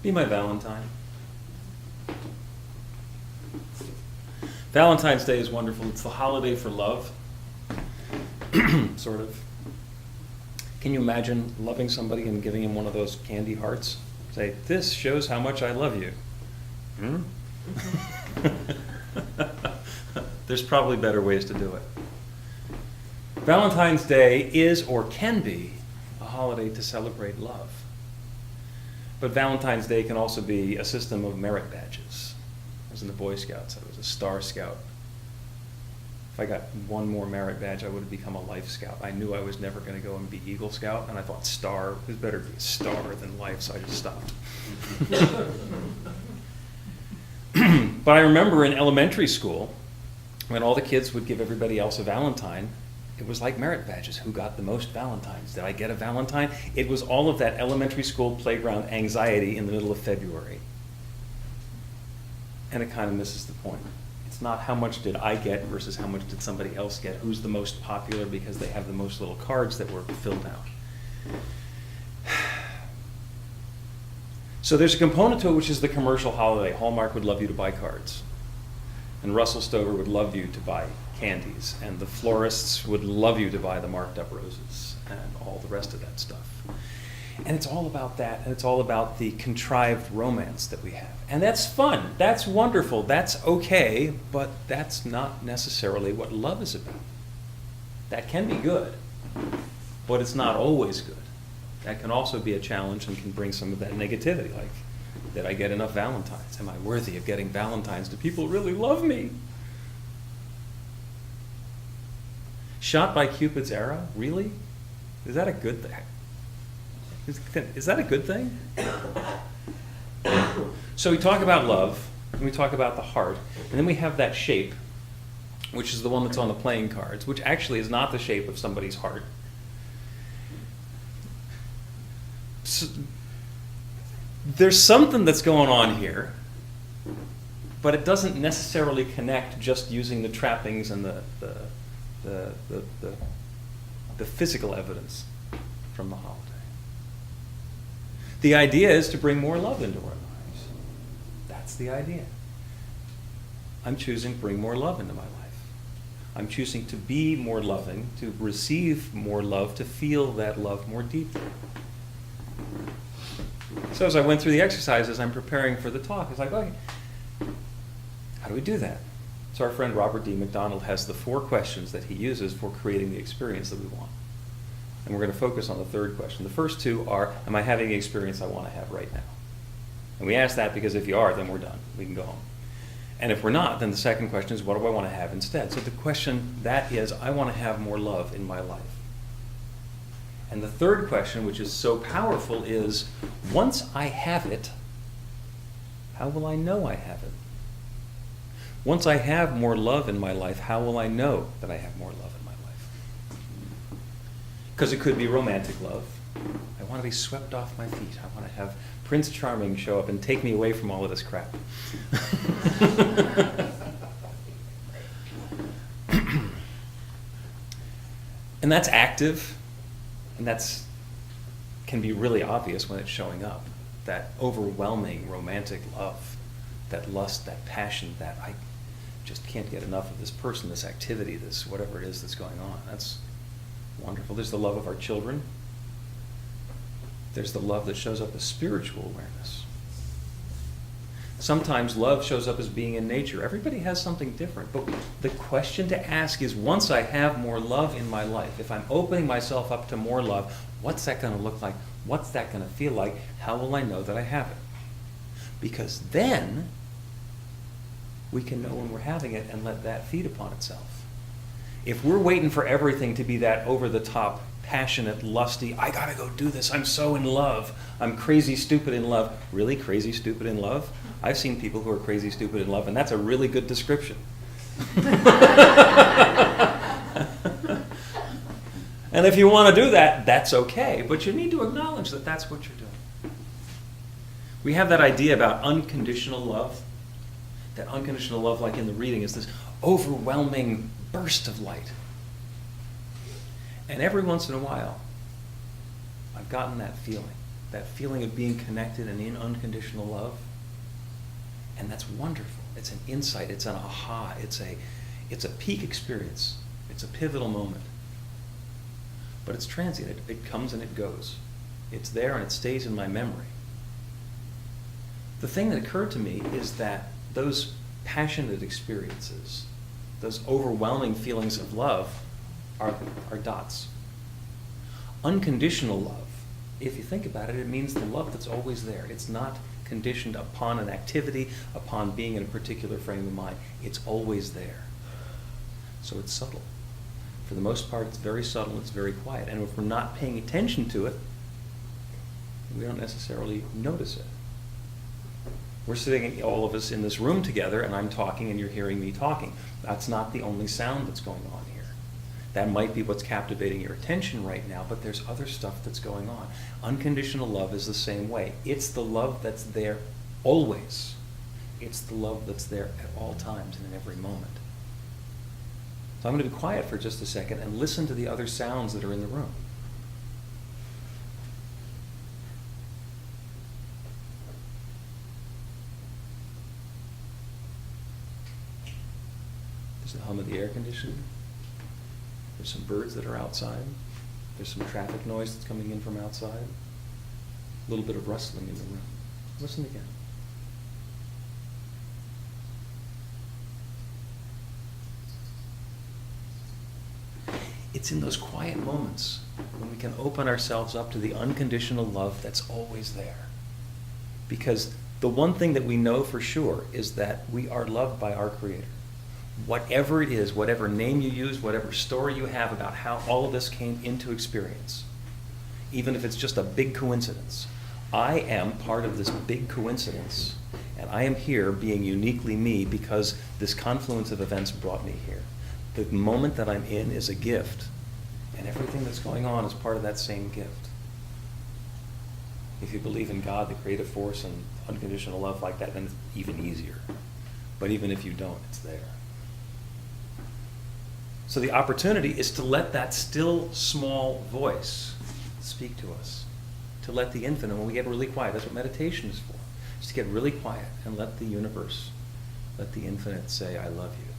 Be my Valentine. Valentine's Day is wonderful. It's the holiday for love, sort of. Can you imagine loving somebody and giving him one of those candy hearts? Say, this shows how much I love you. Hmm? There's probably better ways to do it. Valentine's Day is or can be a holiday to celebrate love. But Valentine's Day can also be a system of merit badges. I was in the Boy Scouts. I was a Star Scout. If I got one more merit badge, I would have become a Life Scout. I knew I was never going to go and be Eagle Scout, and I thought Star, it was better to be a star than Life, so I just stopped. But I remember in elementary school, when all the kids would give everybody else a Valentine, it was like merit badges. Who got the most Valentines? Did I get a Valentine? It was all of that elementary school playground anxiety in the middle of February. And it kind of misses the point. It's not how much did I get versus how much did somebody else get. Who's the most popular because they have the most little cards that were filled out. So there's a component to it which is the commercial holiday. Hallmark would love you to buy cards. And Russell Stover would love you to buy candies. And the florists would love you to buy the marked up roses and all the rest of that stuff. And it's all about that, and it's all about the contrived romance that we have. And that's fun, that's wonderful, that's okay, but that's not necessarily what love is about. That can be good, but it's not always good. That can also be a challenge and can bring some of that negativity, like, did I get enough Valentines? Am I worthy of getting Valentines? Do people really love me? Shot by Cupid's arrow? Really? Is that a good thing? Is that a good thing? So we talk about love, and we talk about the heart, and then we have that shape, which is the one that's on the playing cards, which actually is not the shape of somebody's heart. So, there's something that's going on here, but it doesn't necessarily connect just using the trappings and the physical evidence from the holiday. The idea is to bring more love into our lives. That's the idea. I'm choosing to bring more love into my life. I'm choosing to be more loving, to receive more love, to feel that love more deeply. So as I went through the exercises, I'm preparing for the talk. It's like, okay, how do we do that? So our friend Robert D. McDonald has the 4 questions that he uses for creating the experience that we want. And we're going to focus on the 3rd question. The first 2 are, am I having the experience I want to have right now? And we ask that because if you are, then we're done. We can go home. And if we're not, then the second question is, what do I want to have instead? So the question that is, I want to have more love in my life. And the 3rd question, which is so powerful, is, once I have it, how will I know I have it? Once I have more love in my life, how will I know that I have more love in my life? Because it could be romantic love. I want to be swept off my feet. I want to have Prince Charming show up and take me away from all of this crap. And that's active, and that's can be really obvious when it's showing up. That overwhelming romantic love, that lust, that passion, that I just can't get enough of this person, this activity, this whatever it is that's going on. That's wonderful. There's the love of our children. There's the love that shows up as spiritual awareness. Sometimes love shows up as being in nature. Everybody has something different. But the question to ask is, once I have more love in my life, if I'm opening myself up to more love, what's that going to look like? What's that going to feel like? How will I know that I have it? Because then we can know when we're having it and let that feed upon itself. If we're waiting for everything to be that over-the-top, passionate, lusty, I gotta go do this, I'm so in love, I'm crazy, stupid in love. Really crazy, stupid in love? I've seen people who are crazy, stupid in love, and that's a really good description. And if you want to do that, that's okay, but you need to acknowledge that that's what you're doing. We have that idea about unconditional love. That unconditional love, like in the reading, is this overwhelming burst of light. And every once in a while, I've gotten that feeling, that feeling of being connected and in unconditional love. And that's wonderful. It's an insight, it's an aha, it's a peak experience. It's a pivotal moment. But it's transient. It comes and it goes. It's there and it stays in my memory. The thing that occurred to me is that those passionate experiences, those overwhelming feelings of love, are dots. Unconditional love, if you think about it, it means the love that's always there. It's not conditioned upon an activity, upon being in a particular frame of mind. It's always there. So it's subtle. For the most part, it's very subtle, it's very quiet. And if we're not paying attention to it, we don't necessarily notice it. We're sitting, all of us, in this room together, and I'm talking and you're hearing me talking. That's not the only sound that's going on here. That might be what's captivating your attention right now, but there's other stuff that's going on. Unconditional love is the same way. It's the love that's there always. It's the love that's there at all times and in every moment. So I'm going to be quiet for just a second and listen to the other sounds that are in the room. There's the hum of the air conditioning. There's some birds that are outside. There's some traffic noise that's coming in from outside. A little bit of rustling in the room. Listen again. It's in those quiet moments when we can open ourselves up to the unconditional love that's always there. Because the one thing that we know for sure is that we are loved by our Creator. Whatever it is, whatever name you use, whatever story you have about how all of this came into experience, even if it's just a big coincidence, I am part of this big coincidence, and I am here being uniquely me because this confluence of events brought me here. The moment that I'm in is a gift, and everything that's going on is part of that same gift. If you believe in God, the creative force, and unconditional love like that, then it's even easier. But even if you don't, it's there. So the opportunity is to let that still, small voice speak to us. To let the infinite, when we get really quiet, that's what meditation is for. Just to get really quiet and let the universe, let the infinite say, I love you.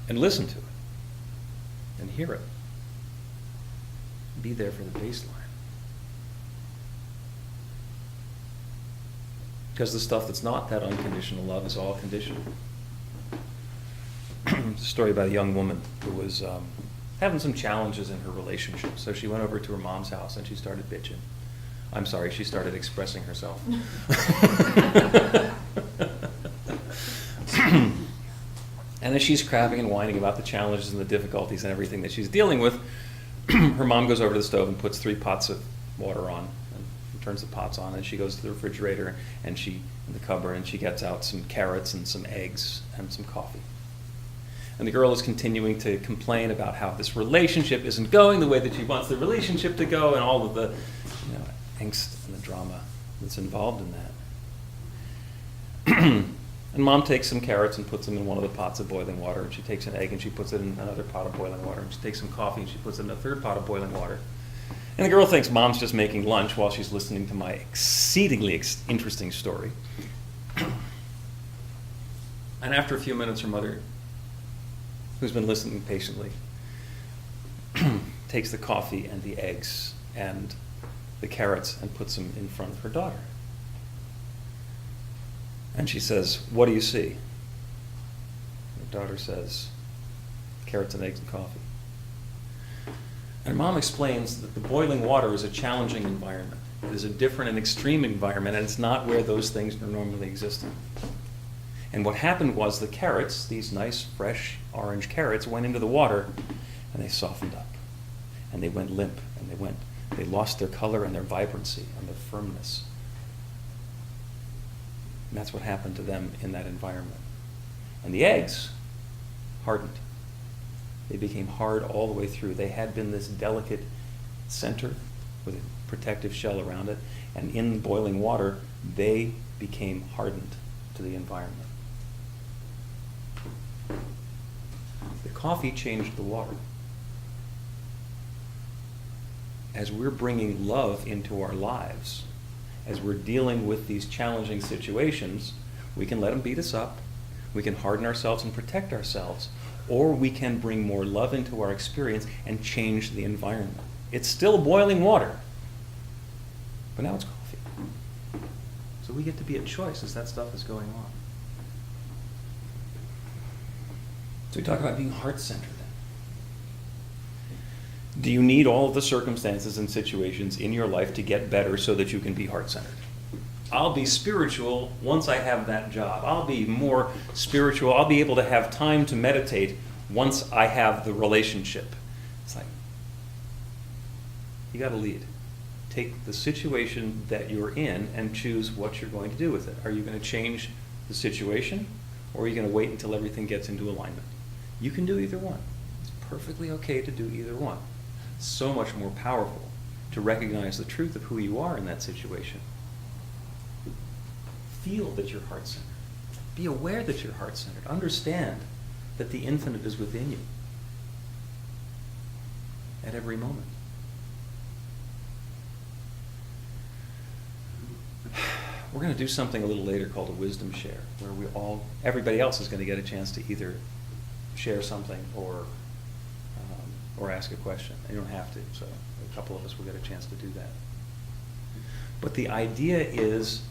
And listen to it. And hear it. Be there for the baseline. Because the stuff that's not that unconditional love is all conditional. It's a story about a young woman who was having some challenges in her relationship. So she went over to her mom's house and she started bitching. I'm sorry, she started expressing herself. And as she's crabbing and whining about the challenges and the difficulties and everything that she's dealing with, her mom goes over to the stove and puts 3 pots of water on and turns the pots on, and she goes to the refrigerator and in the cupboard, and she gets out some carrots and some eggs and some coffee. And the girl is continuing to complain about how this relationship isn't going the way that she wants the relationship to go, and all of the angst and the drama that's involved in that. And mom takes some carrots and puts them in one of the pots of boiling water, and she takes an egg and she puts it in another pot of boiling water, and she takes some coffee and she puts it in a third pot of boiling water. And the girl thinks mom's just making lunch while she's listening to my exceedingly interesting story. And after a few minutes, her mother, who's been listening patiently, takes the coffee and the eggs and the carrots and puts them in front of her daughter. And she says, "What do you see?" Her daughter says, "Carrots and eggs and coffee." And mom explains that the boiling water is a challenging environment. It is a different and extreme environment, and it's not where those things are normally existing. And what happened was the carrots, these nice, fresh, orange carrots, went into the water, and they softened up. And they went limp, and they lost their color and their vibrancy and their firmness. And that's what happened to them in that environment. And the eggs hardened. They became hard all the way through. They had been this delicate center with a protective shell around it, and in boiling water, they became hardened to the environment. The coffee changed the water. as we're bringing love into our lives, as we're dealing with these challenging situations, we can let them beat us up, we can harden ourselves and protect ourselves, or we can bring more love into our experience and change the environment. It's still boiling water, but now it's coffee. So we get to be at choice as that stuff is going on. So we talk about being heart-centered. Do you need all of the circumstances and situations in your life to get better so that you can be heart-centered? I'll be spiritual once I have that job. I'll be more spiritual. I'll be able to have time to meditate once I have the relationship. It's like, you got to lead. Take the situation that you're in and choose what you're going to do with it. Are you going to change the situation, or are you going to wait until everything gets into alignment? You can do either one. It's perfectly okay to do either one. So much more powerful to recognize the truth of who you are in that situation. Feel that you're heart-centered. Be aware that you're heart-centered. Understand that the infinite is within you at every moment. We're going to do something a little later called a wisdom share, where everybody else is going to get a chance to either share something or ask a question. You don't have to, so a couple of us will get a chance to do that. But the idea is,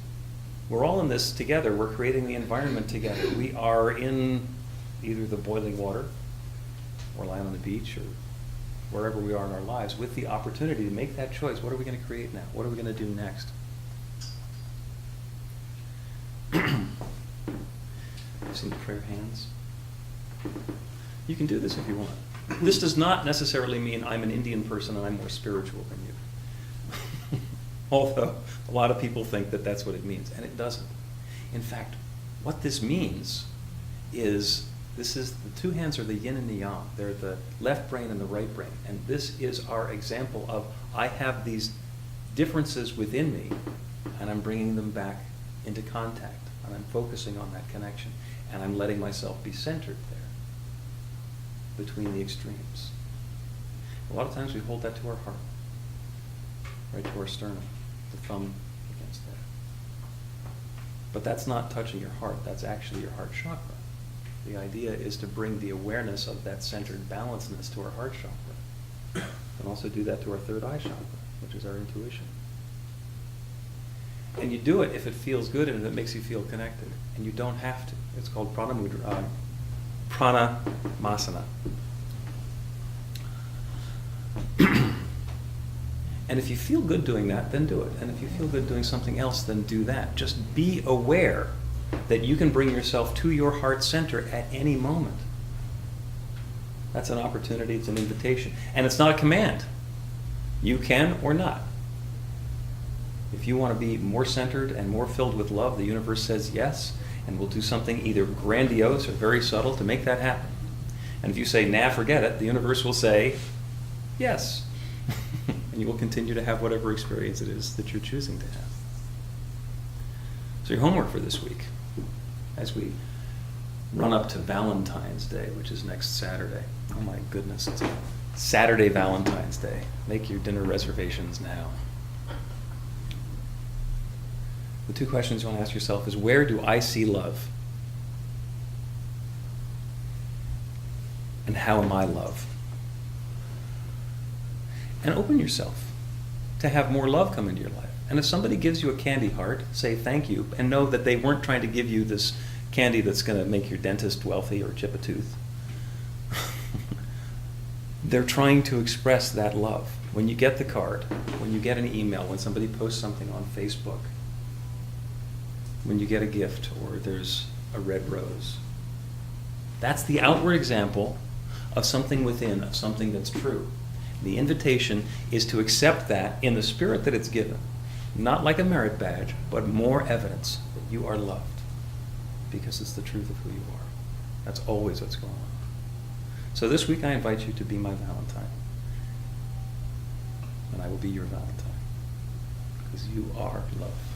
we're all in this together. We're creating the environment together. We are in either the boiling water, or lying on the beach, or wherever we are in our lives, with the opportunity to make that choice. What are we going to create now? What are we going to do next? See the prayer hands? You can do this if you want. This does not necessarily mean I'm an Indian person and I'm more spiritual than you. Although a lot of people think that that's what it means, and it doesn't. In fact, what this means is, the two hands are the yin and the yang. They're the left brain and the right brain. And this is our example of, I have these differences within me, and I'm bringing them back into contact, and I'm focusing on that connection, and I'm letting myself be centered there between the extremes. A lot of times we hold that to our heart, right to our sternum, the thumb against there. But that's not touching your heart, that's actually your heart chakra. The idea is to bring the awareness of that centered balancedness to our heart chakra, and also do that to our third eye chakra, which is our intuition. And you do it if it feels good and if it makes you feel connected. And you don't have to. It's called pranamasana. And if you feel good doing that, then do it. And if you feel good doing something else, then do that. Just be aware that you can bring yourself to your heart center at any moment. That's an opportunity, it's an invitation. And it's not a command. You can or not. If you want to be more centered and more filled with love, the universe says yes, and we'll do something either grandiose or very subtle to make that happen. And if you say, nah, forget it, the universe will say, yes. And you will continue to have whatever experience it is that you're choosing to have. So your homework for this week, as we run up to Valentine's Day, which is next Saturday. Oh my goodness, it's Saturday Valentine's Day. Make your dinner reservations now. The two questions you want to ask yourself is, where do I see love? And how am I love? And open yourself to have more love come into your life. And if somebody gives you a candy heart, say thank you, and know that they weren't trying to give you this candy that's going to make your dentist wealthy or chip a tooth. They're trying to express that love. When you get the card, when you get an email, when somebody posts something on Facebook, when you get a gift or there's a red rose, that's the outward example of something within, of something that's true. The invitation is to accept that in the spirit that it's given, not like a merit badge, but more evidence that you are loved, because it's the truth of who you are. That's always what's going on. So this week I invite you to be my Valentine, and I will be your Valentine, because you are love.